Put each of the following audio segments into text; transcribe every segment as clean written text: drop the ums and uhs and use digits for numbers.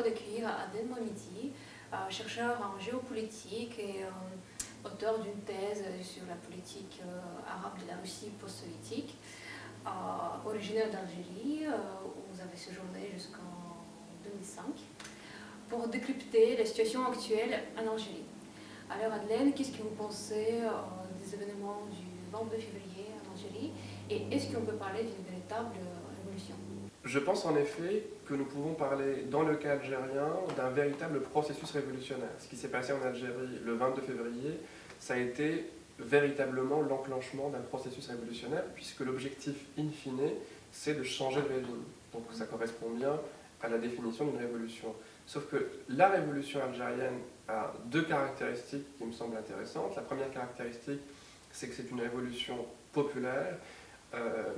d'accueillir Adel Mohamidi, chercheur en géopolitique et auteur d'une thèse sur la politique arabe de la Russie post-soviétique, originaire d'Algérie, où vous avez séjourné jusqu'en 2005, pour décrypter la situation actuelle en Algérie. Alors Adel, qu'est-ce que vous pensez des événements du 22 février en Algérie et est-ce qu'on peut parler d'une véritable révolution? Je pense en effet que nous pouvons parler, dans le cas algérien, d'un véritable processus révolutionnaire. Ce qui s'est passé en Algérie le 22 février, ça a été véritablement l'enclenchement d'un processus révolutionnaire, puisque l'objectif in fine, c'est de changer de régime. Donc ça correspond bien à la définition d'une révolution. Sauf que la révolution algérienne a deux caractéristiques qui me semblent intéressantes. La première caractéristique, c'est que c'est une révolution populaire,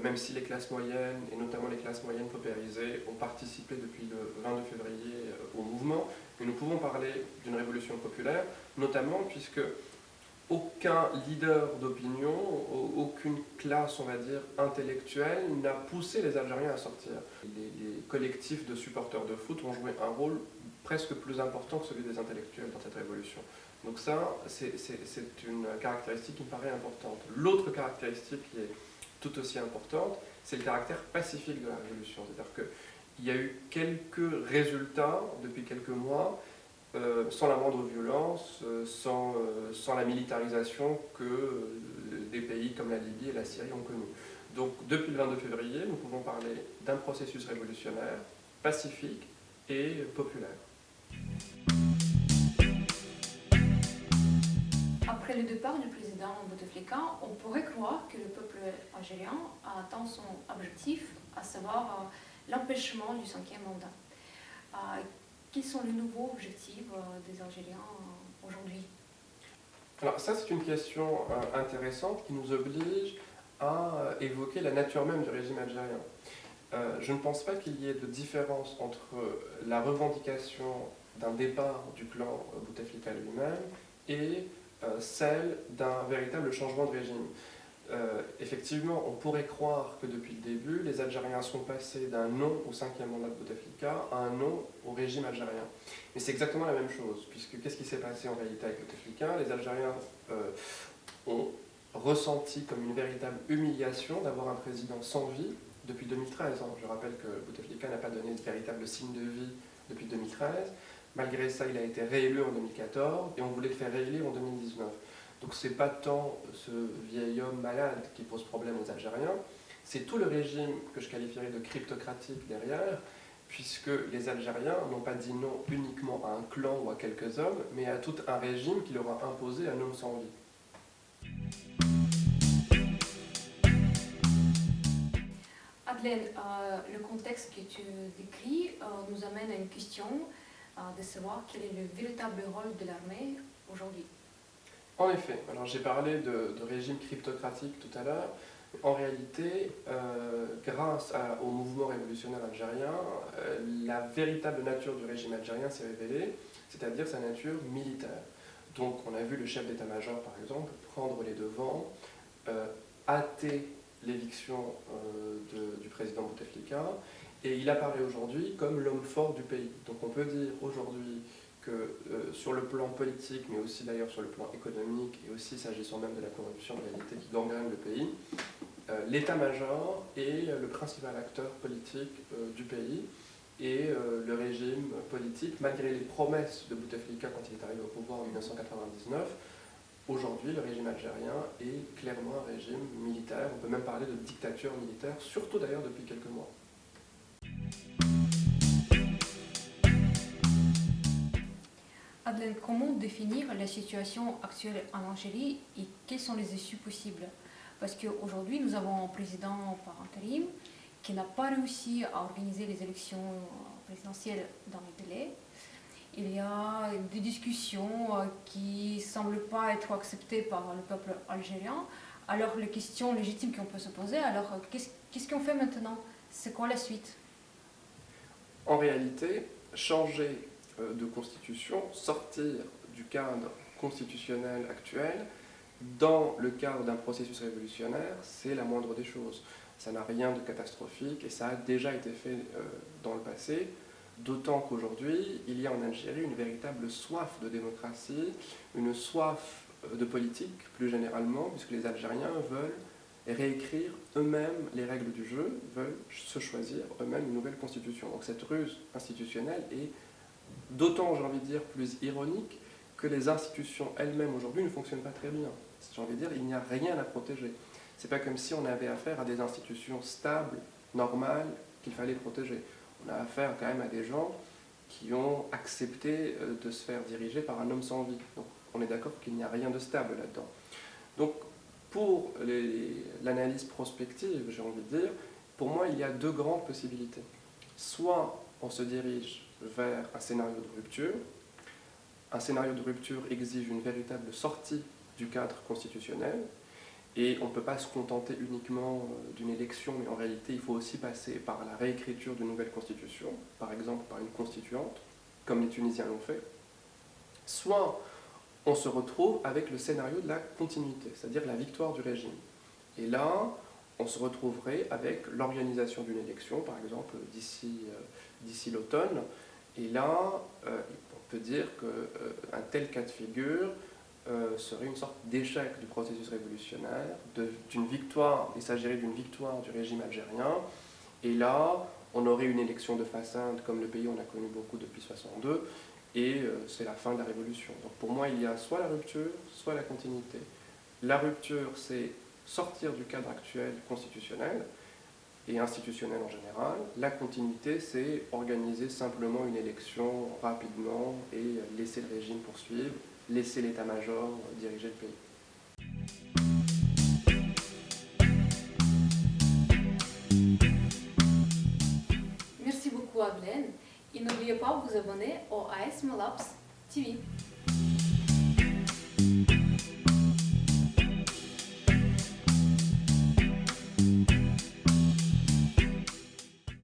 même si les classes moyennes, et notamment les classes moyennes paupérisées, ont participé depuis le 22 février au mouvement. Mais nous pouvons parler d'une révolution populaire, notamment puisque aucun leader d'opinion, aucune classe, on va dire, intellectuelle n'a poussé les Algériens à sortir. Les collectifs de supporters de foot ont joué un rôle presque plus important que celui des intellectuels dans cette révolution. Donc ça, c'est une caractéristique qui me paraît importante. L'autre caractéristique qui est tout aussi importante, c'est le caractère pacifique de la révolution. C'est-à-dire qu'il y a eu quelques résultats depuis quelques mois, sans la moindre violence, sans la militarisation que des pays comme la Libye et la Syrie ont connue. Donc depuis le 22 février, nous pouvons parler d'un processus révolutionnaire, pacifique et populaire. Après le départ du président Bouteflika, on pourrait croire que le peuple algérien a atteint son objectif, à savoir l'empêchement du 5e mandat. Quels sont les nouveaux objectifs des Algériens aujourd'hui? Alors ça, c'est une question intéressante qui nous oblige à évoquer la nature même du régime algérien. Je ne pense pas qu'il y ait de différence entre la revendication d'un départ du clan Bouteflika lui-même et celle d'un véritable changement de régime. Effectivement, on pourrait croire que depuis le début, les Algériens sont passés d'un non au 5e mandat de Bouteflika à un non au régime algérien. Mais c'est exactement la même chose, puisque qu'est-ce qui s'est passé en réalité avec Bouteflika? Les Algériens ont ressenti comme une véritable humiliation d'avoir un président sans vie depuis 2013. Je rappelle que Bouteflika n'a pas donné de véritable signe de vie depuis 2013. Malgré ça, il a été réélu en 2014 et on voulait le faire réélire en 2019. Donc ce n'est pas tant ce vieil homme malade qui pose problème aux Algériens, c'est tout le régime que je qualifierais de cryptocratique derrière, puisque les Algériens n'ont pas dit non uniquement à un clan ou à quelques hommes, mais à tout un régime qui leur a imposé un homme sans vie. Adlène, le contexte que tu décris nous amène à une question de savoir quel est le véritable rôle de l'armée aujourd'hui. En effet, alors j'ai parlé de régime cryptocratique tout à l'heure. En réalité, grâce au mouvement révolutionnaire algérien, la véritable nature du régime algérien s'est révélée, c'est-à-dire sa nature militaire. Donc on a vu le chef d'état-major, par exemple, prendre les devants, hâter l'éviction du président Bouteflika, et il apparaît aujourd'hui comme l'homme fort du pays. Donc on peut dire aujourd'hui que sur le plan politique, mais aussi d'ailleurs sur le plan économique, et aussi s'agissant même de la corruption en réalité qui gangrène le pays, l'état-major est le principal acteur politique du pays, et le régime politique, malgré les promesses de Bouteflika quand il est arrivé au pouvoir en 1999, aujourd'hui le régime algérien est clairement un régime militaire, on peut même parler de dictature militaire, surtout d'ailleurs depuis quelques mois. Adlène, comment définir la situation actuelle en Algérie et quelles sont les issues possibles? Parce qu'aujourd'hui, nous avons un président par intérim qui n'a pas réussi à organiser les élections présidentielles dans les délais. Il y a des discussions qui ne semblent pas être acceptées par le peuple algérien. Alors, les questions légitimes qu'on peut se poser, alors qu'est-ce qu'on fait maintenant? C'est quoi la suite? En réalité, changer de constitution, sortir du cadre constitutionnel actuel, dans le cadre d'un processus révolutionnaire, c'est la moindre des choses. Ça n'a rien de catastrophique et ça a déjà été fait dans le passé. D'autant qu'aujourd'hui, il y a en Algérie une véritable soif de démocratie, une soif de politique plus généralement, puisque les Algériens veulent réécrire eux-mêmes les règles du jeu, veulent se choisir eux-mêmes une nouvelle constitution. Donc cette ruse institutionnelle est d'autant, j'ai envie de dire, plus ironique que les institutions elles-mêmes aujourd'hui ne fonctionnent pas très bien. J'ai envie de dire, il n'y a rien à protéger. C'est pas comme si on avait affaire à des institutions stables, normales, qu'il fallait protéger. On a affaire quand même à des gens qui ont accepté de se faire diriger par un homme sans vie. Donc on est d'accord qu'il n'y a rien de stable là-dedans. Donc pour l'analyse prospective, j'ai envie de dire, pour moi il y a deux grandes possibilités. Soit on se dirige vers un scénario de rupture. Un scénario de rupture exige une véritable sortie du cadre constitutionnel. Et on ne peut pas se contenter uniquement d'une élection, mais en réalité, il faut aussi passer par la réécriture d'une nouvelle constitution, par exemple par une constituante, comme les Tunisiens l'ont fait. Soit on se retrouve avec le scénario de la continuité, c'est-à-dire la victoire du régime. Et là, on se retrouverait avec l'organisation d'une élection, par exemple d'ici l'automne. Et là, on peut dire qu'un tel cas de figure serait une sorte d'échec du processus révolutionnaire, d'une victoire, il s'agirait d'une victoire du régime algérien, et là, on aurait une élection de façade, comme le pays on a connu beaucoup depuis 1962, et c'est la fin de la révolution. Donc pour moi, il y a soit la rupture, soit la continuité. La rupture, c'est sortir du cadre actuel constitutionnel, et institutionnel en général. La continuité, c'est organiser simplement une élection rapidement et laisser le régime poursuivre, laisser l'état-major diriger le pays. Merci beaucoup à Glenn et n'oubliez pas de vous abonner au AS Labs TV.